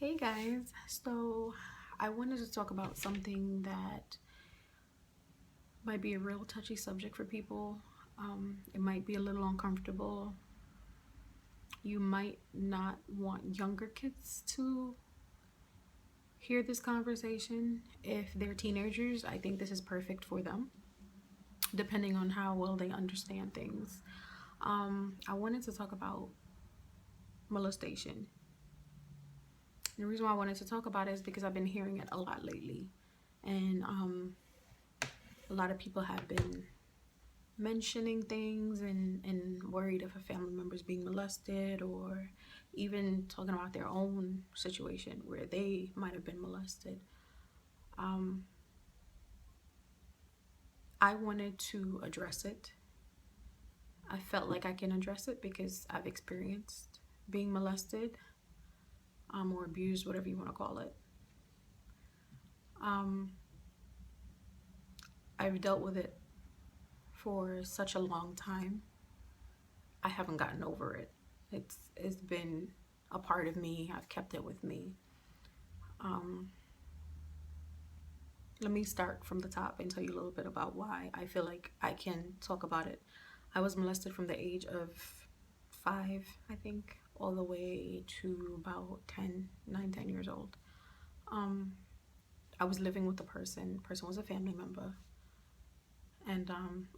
Hey guys, so I wanted to talk about something that might be a real touchy subject for people. It might be a little uncomfortable. You might not want younger kids to hear this conversation. If they're teenagers, I think this is perfect for them, depending on how well they understand things. I wanted to talk about molestation. The reason why I wanted to talk about it is because I've been hearing it a lot lately. And a lot of people have been mentioning things and worried if a family member is being molested, or even talking about their own situation where they might have been molested. Um, I wanted to address it. I felt like I can address it because I've experienced being molested, or abused, whatever you want to call it. Um, I've dealt with it for such a long time. I haven't gotten over it. It's been a part of me. I've kept it with me. Um, Let me start from the top and tell you a little bit about why I feel like I can talk about it. I was molested from the age of 5, I think, all the way to about 10 years old. Um, I was living with the person. The person was a family member. And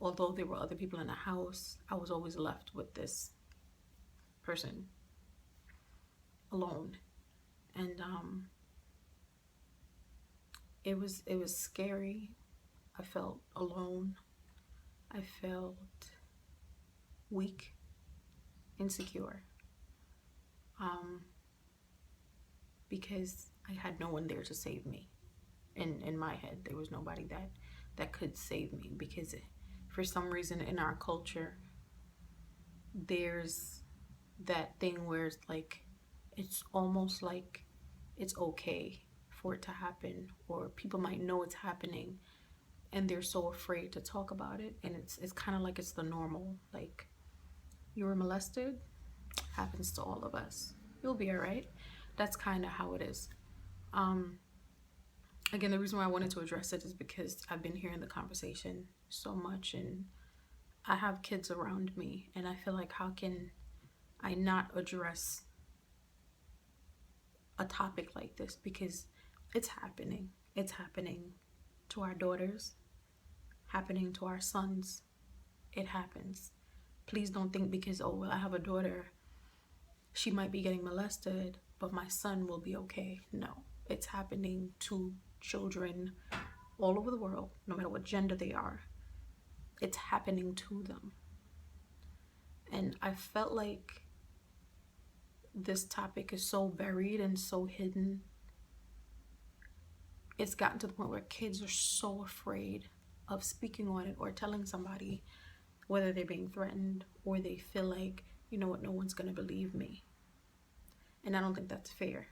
although there were other people in the house, I was always left with this person alone. And it was scary. I felt alone. I felt weak, insecure, um, because I had no one there to save me. In my head, there was nobody that could save me, because for some reason in our culture, there's that thing where it's like, it's almost like it's okay for it to happen, or people might know it's happening, and they're so afraid to talk about it, and it's kind of like it's the normal, like, you were molested, happens to all of us, you'll be all right. That's kind of how it is. um Again, the reason why I wanted to address it is because I've been hearing the conversation so much, and I have kids around me, and I feel like, how can I not address a topic like this? Because it's happening. It's happening to our daughters, happening to our sons. It happens. Please don't think because, oh, well, I have a daughter, she might be getting molested, but my son will be okay. No, it's happening to children all over the world, no matter what gender they are. It's happening to them. And I felt like this topic is so buried and so hidden. It's gotten to the point where kids are so afraid of speaking on it or telling somebody, whether they're being threatened or they feel like, you know what, no one's going to believe me. And I don't think that's fair.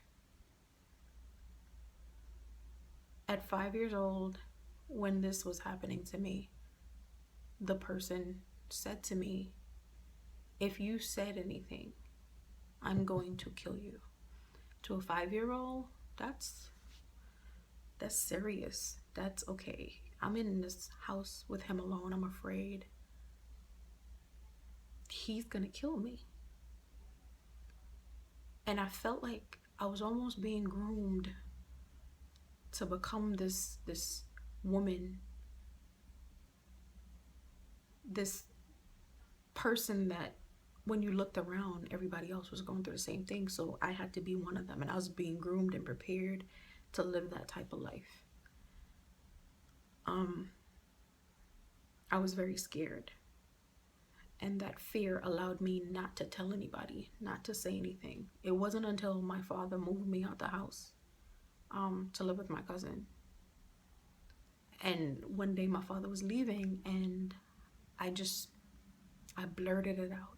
At 5 years old, when this was happening to me, the person said to me, if you said anything, I'm going to kill you. To a 5-year-old, that's serious. That's okay. I'm in this house with him alone. I'm afraid he's gonna kill me. And I felt like I was almost being groomed to become this woman, this person that when you looked around, everybody else was going through the same thing. So I had to be one of them, and I was being groomed and prepared to live that type of life. I was very scared, and that fear allowed me not to tell anybody, not to say anything. It wasn't until my father moved me out the house, to live with my cousin. And one day my father was leaving, and I I blurted it out.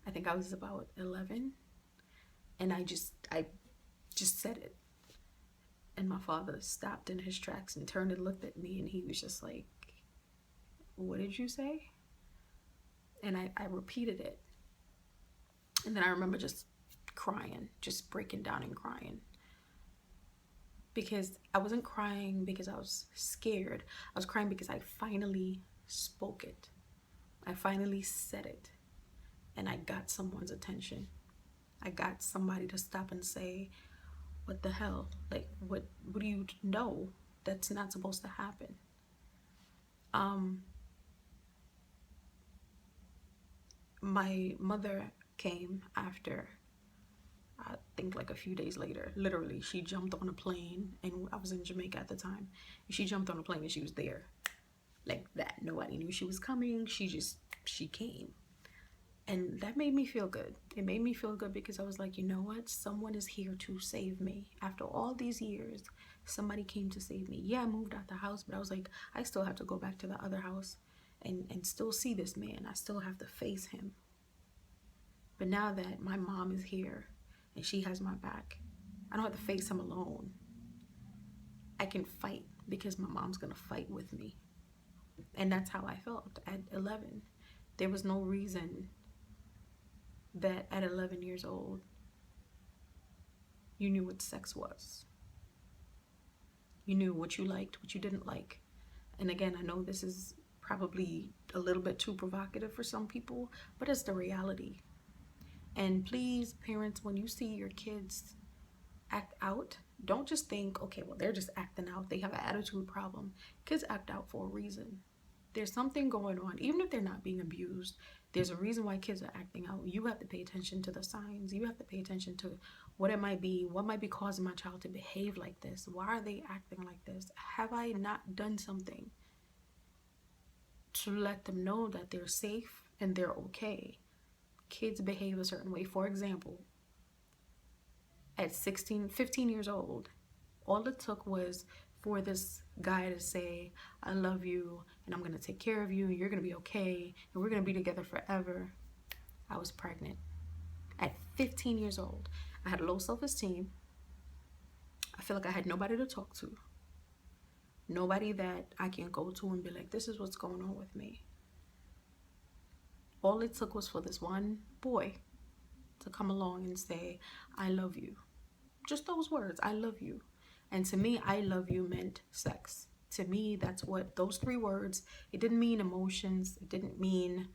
I think I was about 11, and I just said it. And my father stopped in his tracks and turned and looked at me, and he was just like, what did you say? And I repeated it. And then I remember just crying, just breaking down and crying. Because I wasn't crying because I was scared. I was crying because I finally spoke it. I finally said it. And I got someone's attention. I got somebody to stop and say, what the hell? Like, what do you know? That's not supposed to happen. My mother came after, I think like a few days later. Literally, she jumped on a plane, and I was in Jamaica at the time. She jumped on a plane and she was there. Like that. Nobody knew she was coming. She came. And that made me feel good. It made me feel good because I was like, you know what? Someone is here to save me. After all these years, somebody came to save me. Yeah, I moved out the house, but I was like, I still have to go back to the other house and still see this man. I still have to face him. But now that my mom is here and she has my back, I don't have to face him alone. I can fight because my mom's going to fight with me. And that's how I felt at 11. There was no reason that at 11 years old, you knew what sex was. You knew what you liked, what you didn't like. And again, I know this is probably a little bit too provocative for some people, but it's the reality. And please, parents, when you see your kids act out, don't just think, okay, well, they're just acting out. They have an attitude problem. Kids act out for a reason. There's something going on. Even if they're not being abused, there's a reason why kids are acting out. You have to pay attention to the signs. You have to pay attention to what it might be. What might be causing my child to behave like this? Why are they acting like this? Have I not done something to let them know that they're safe and they're okay? Kids behave a certain way. For example, at 16, 15 years old, all it took was for this guy to say, I love you, and I'm going to take care of you, you're going to be okay, and we're going to be together forever. I was pregnant. At 15 years old, I had low self-esteem. I feel like I had nobody to talk to. Nobody that I can go to and be like, this is what's going on with me. All it took was for this one boy to come along and say, I love you. Just those words, I love you. And to me, I love you meant sex. To me, that's what those 3 words, it didn't mean emotions. It didn't mean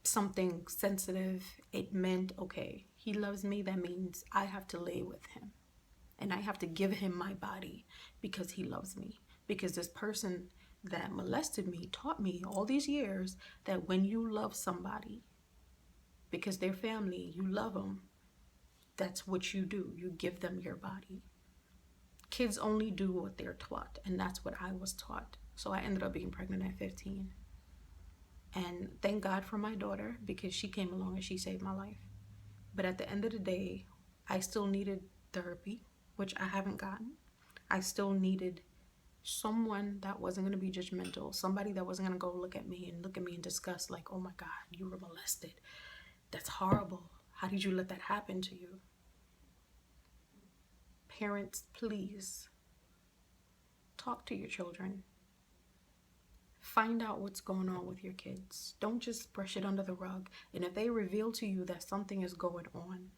something sensitive. It meant, okay, he loves me. That means I have to lay with him. And I have to give him my body because he loves me. Because this person that molested me taught me all these years that when you love somebody, because they're family, you love them, that's what you do. You give them your body. Kids only do what they're taught, and that's what I was taught. So I ended up being pregnant at 15. And thank God for my daughter, because she came along and she saved my life. But at the end of the day, I still needed therapy, which I haven't gotten. I still needed someone that wasn't going to be judgmental, somebody that wasn't going to go look at me in disgust, like, oh my God, you were molested. That's horrible. How did you let that happen to you? Parents, please talk to your children. Find out what's going on with your kids. Don't just brush it under the rug. And if they reveal to you that something is going on,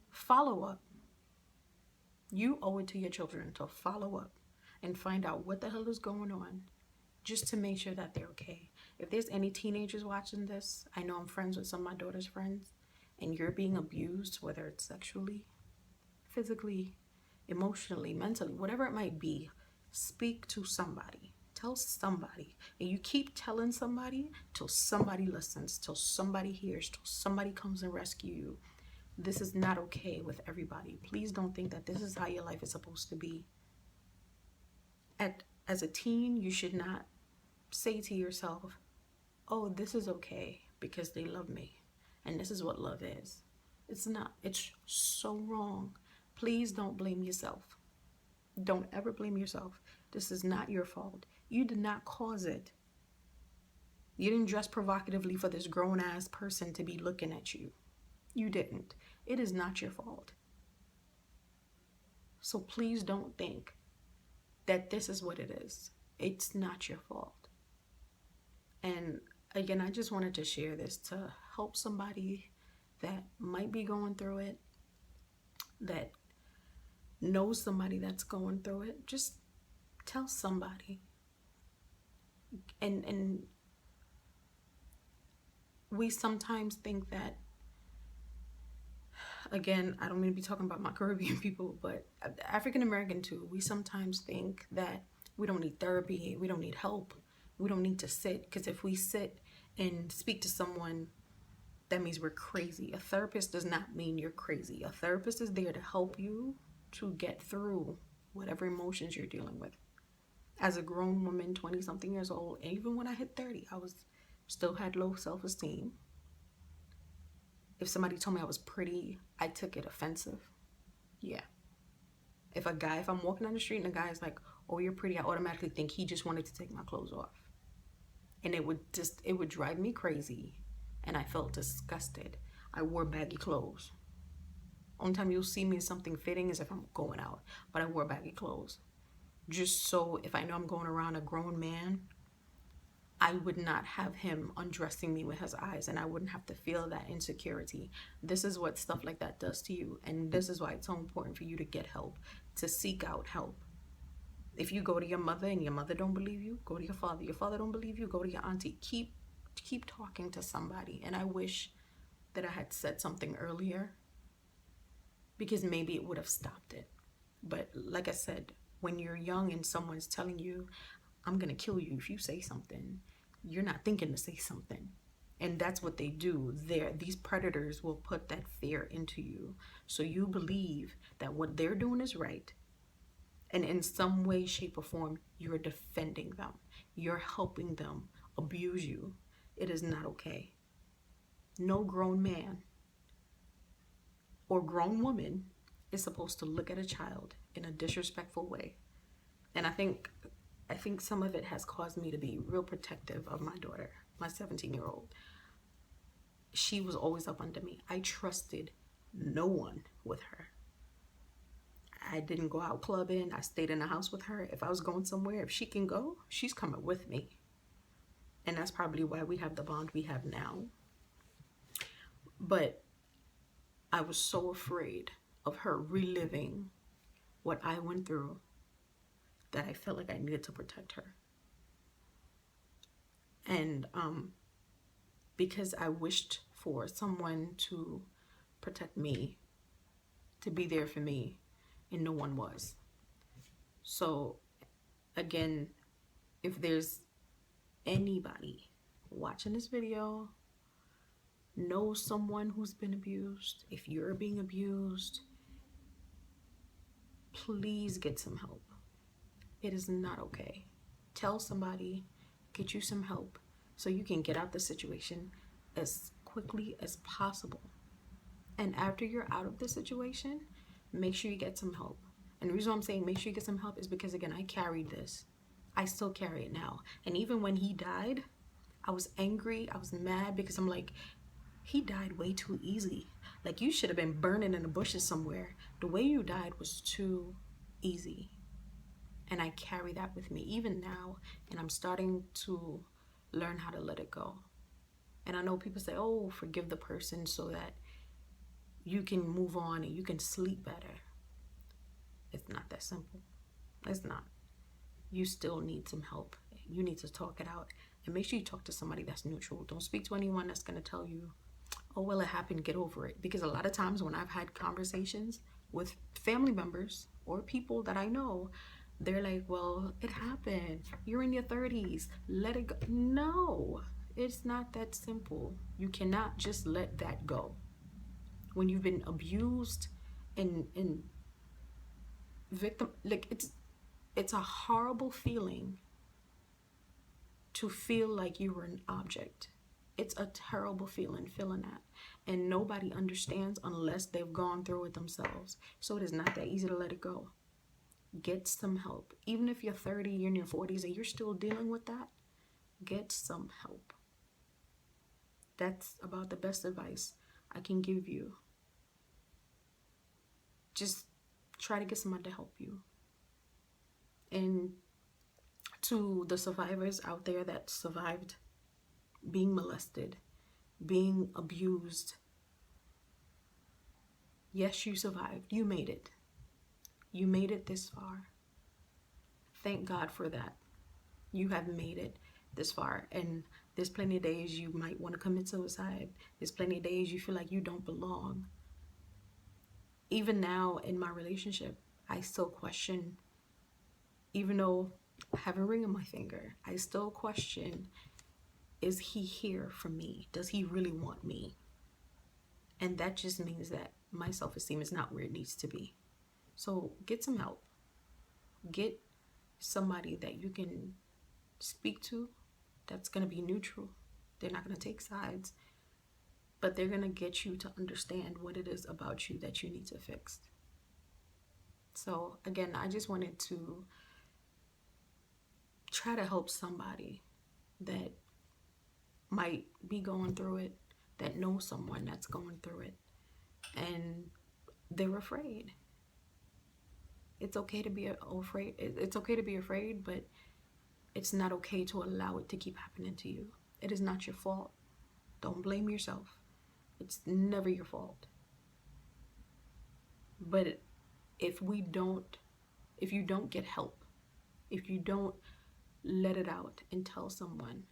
follow up. You owe it to your children to follow up and find out what the hell is going on, just to make sure that they're okay. If there's any teenagers watching this, I know I'm friends with some of my daughter's friends, and you're being abused, whether it's sexually, physically, emotionally, mentally, whatever it might be, speak to somebody. Tell somebody. And you keep telling somebody till somebody listens, till somebody hears, till somebody comes and rescue you. This is not okay with everybody. Please don't think that this is how your life is supposed to be. As a teen, you should not say to yourself, oh, this is okay because they love me. And this is what love is. It's not. It's so wrong. Please don't blame yourself. Don't ever blame yourself. This is not your fault. You did not cause it. You didn't dress provocatively for this grown-ass person to be looking at you. You didn't. It is not your fault. So please don't think that this is what it is. It's not your fault. And again, I just wanted to share this to help somebody that might be going through it, that knows somebody that's going through it, just tell somebody. And we sometimes think that, again, I don't mean to be talking about my Caribbean people, but African American too, we sometimes think that we don't need therapy, we don't need help, we don't need to sit, because if we sit and speak to someone, that means we're crazy. A therapist does not mean you're crazy. A therapist is there to help you to get through whatever emotions you're dealing with. As a grown woman, 20 something years old, and even when I hit 30, I was still had low self-esteem. If somebody told me I was pretty, I took it offensive. Yeah. If I'm walking down the street and a guy is like, oh, you're pretty, I automatically think he just wanted to take my clothes off. And it would drive me crazy. And I felt disgusted. I wore baggy clothes. Only time you'll see me in something fitting is if I'm going out. But I wore baggy clothes. Just so if I know I'm going around a grown man, I would not have him undressing me with his eyes, and I wouldn't have to feel that insecurity. This is what stuff like that does to you, and this is why it's so important for you to get help, to seek out help. If you go to your mother and your mother don't believe you, go to your father don't believe you, go to your auntie. Keep talking to somebody. And I wish that I had said something earlier, because maybe it would have stopped it. But like I said, when you're young and someone's telling you, I'm gonna kill you if you say something, you're not thinking to say something. And that's what they do. These predators will put that fear into you, so you believe that what they're doing is right, and in some way, shape, or form, you're defending them, you're helping them abuse you. It is not okay. No grown man or grown woman is supposed to look at a child in a disrespectful way. And I think some of it has caused me to be real protective of my daughter, my 17-year-old. She was always up under me. I trusted no one with her. I didn't go out clubbing. I stayed in the house with her. If I was going somewhere, if she can go, she's coming with me. And that's probably why we have the bond we have now. But I was so afraid of her reliving what I went through that I felt like I needed to protect her. And because I wished for someone to protect me, to be there for me, and no one was. So again, if there's anybody watching this video, knows someone who's been abused, if you're being abused, please get some help. It is not okay. Tell somebody, get you some help, so you can get out the situation as quickly as possible. And after you're out of the situation, make sure you get some help. And the reason I'm saying make sure you get some help is because, again, I carried this. I still carry it now. And even when he died, I was angry. I was mad, because I'm like, he died way too easy. Like, you should have been burning in the bushes somewhere. The way you died was too easy. And I carry that with me even now. And I'm starting to learn how to let it go. And I know people say, oh, forgive the person so that you can move on and you can sleep better. It's not that simple. It's not. You still need some help. You need to talk it out. And make sure you talk to somebody that's neutral. Don't speak to anyone that's going to tell you, oh, well, it happened, get over it. Because a lot of times when I've had conversations with family members or people that I know, they're like, well, it happened. You're in your 30s. Let it go. No, it's not that simple. You cannot just let that go. When you've been abused and victim, like, it's a horrible feeling to feel like you were an object. It's a terrible feeling that. And nobody understands unless they've gone through it themselves. So it is not that easy to let it go. Get some help. Even if you're 30, you're in your 40s, and you're still dealing with that, get some help. That's about the best advice I can give you. Just try to get somebody to help you. And to the survivors out there that survived being molested, being abused, Yes, you survived. You made it. You made it this far. Thank God for that. You have made it this far. And there's plenty of days you might want to commit suicide. There's plenty of days you feel like you don't belong. Even now in my relationship, I still question, even though I have a ring on my finger, I still question, is he here for me? Does he really want me? And that just means that my self-esteem is not where it needs to be. So get some help. Get somebody that you can speak to that's going to be neutral. They're not going to take sides, but they're going to get you to understand what it is about you that you need to fix. So again, I just wanted to try to help somebody that might be going through it, that knows someone that's going through it, and they're afraid. It's okay to be afraid. It's okay to be afraid, but it's not okay to allow it to keep happening to you. It is not your fault. Don't blame yourself. It's never your fault. But if you don't get help, if you don't let it out and tell someone,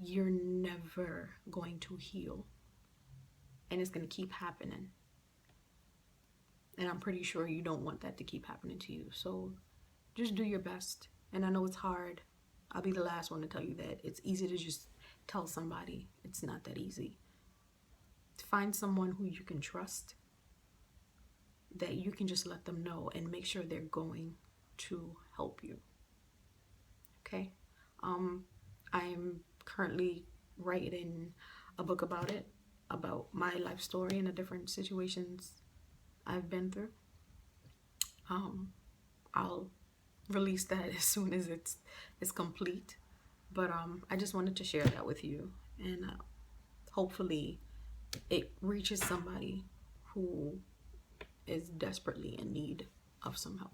you're never going to heal. And it's going to keep happening. And I'm pretty sure you don't want that to keep happening to you. So just do your best. And I know it's hard. I'll be the last one to tell you that. It's easy to just tell somebody. It's not that easy. Find someone who you can trust, that you can just let them know and make sure they're going to help you. Okay? I'm currently writing a book about it, about my life story and the different situations I've been through. I'll release that as soon as it's complete. But I just wanted to share that with you, and hopefully it reaches somebody who is desperately in need of some help.